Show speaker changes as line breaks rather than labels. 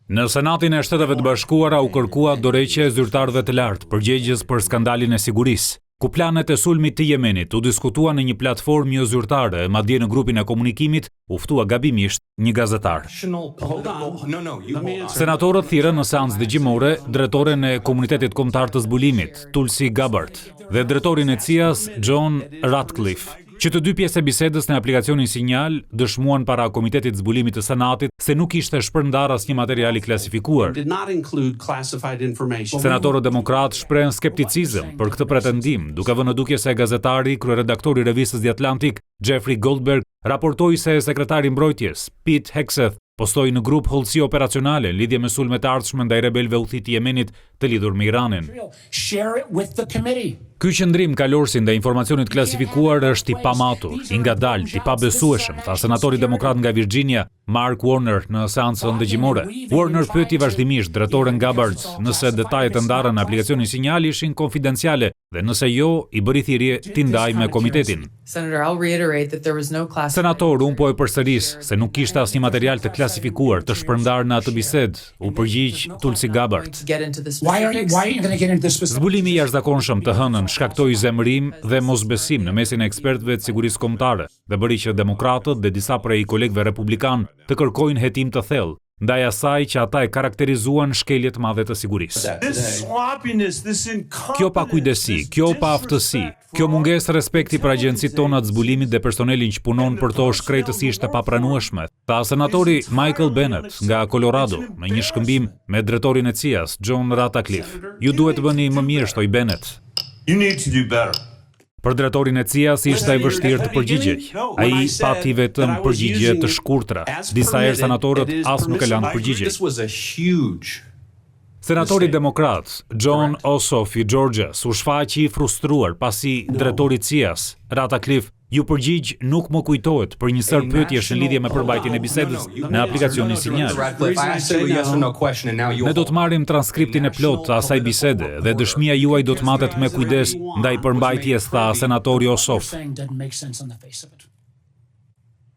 Në Senatin e Shteteve të Bashkuara u kërkua dorëheqja e zyrtarëve të lartë përgjegjës për skandalin e sigurisë, ku planet e sulmit të Jemenit u diskutua në një platformë jo zyrtare, madje në grupin e komunikimit u ftua gabimisht një gazetar. Senatorët thirrën në seancë dëgjimore drejtoren e Komunitetit Kombëtar të Zbulimit, Tulsi Gabbard, dhe drejtorin e CIA-s, John Ratcliffe, që të dy pjesë e bisedës në aplikacionin Sinjal dëshmuan para Komitetit Zbulimit të Senatit se nuk ishte shpërndar asnjë material i klasifikuar. Senatorët demokratë shprehen skepticizëm për këtë pretendim, duke vënë në dukje se gazetari, kryeredaktori i revistës The Atlantic, Jeffrey Goldberg, raportoi se sekretari i mbrojtjes, Pete Hegseth, postoi në grup hollësi operacionale në lidhje me sulmet e ardhshme ndaj rebelëve Houthi të Jemenit të lidhur me Iranin. Ky qëndrim kalorsi ndaj informacionit klasifikuar është i pamatur, i ngadalt, i pabesueshëm, tha senatori demokrat nga Virginia, Mark Warner, në seancën dëgjimore. Warner pyeti vazhdimisht drejtoren Gabbard nëse detajet e ndara në aplikacionin Sinjal ishin konfidenciale dhe nëse jo, i bëri thirrje t'i ndaj me komitetin. Senator, unë po e përsëris se nuk kishte asnjë material të klasifikuar të shpërndar në atë bisedë, u përgjigj Tulsi Gabbard. Zbulimi i jashtëzakonshëm të hënën shkaktoi zemërim dhe mosbesim në mesin e ekspertëve të sigurisë kombëtare dhe bëri që demokratët dhe disa prej kolegëve republikan të kërkojnë hetim të thellë ndaj asaj që ata e karakterizuan shkelje të madhe të sigurisë. Kjo pakujdesi, kjo paaftësi, kjo mungesë respekti për agjencitë tona të zbulimit dhe personelin që punon për to shkrejtësisht e papranueshme, tha senatori Michael Bennet nga Colorado në një shkëmbim me drejtorin e CIA-s, John Ratcliffe. Ju duhet të bëni më mirë, shtoi Bennet. Për drejtorin e CIA-s ishte e vështirë të përgjigjej. Ai pati vetëm përgjigje të shkurtra. Disa herë senatorët as nuk e lanë përgjigje. Senatori demokrat John Ossoff i Georgias u shfaqi i frustruar pasi drejtori i CIA-s, Ratcliffe, ju përgjigj nuk më kujtohet për një sër pyetjesh në lidhje me përmbajtjen e bisedës në aplikacionin Sinjal. Ne do të marrim transkriptin e plotë të asaj bisede dhe dëshmia juaj do të matet me kujdes ndaj përmbajtjes, tha senatori Ossoff.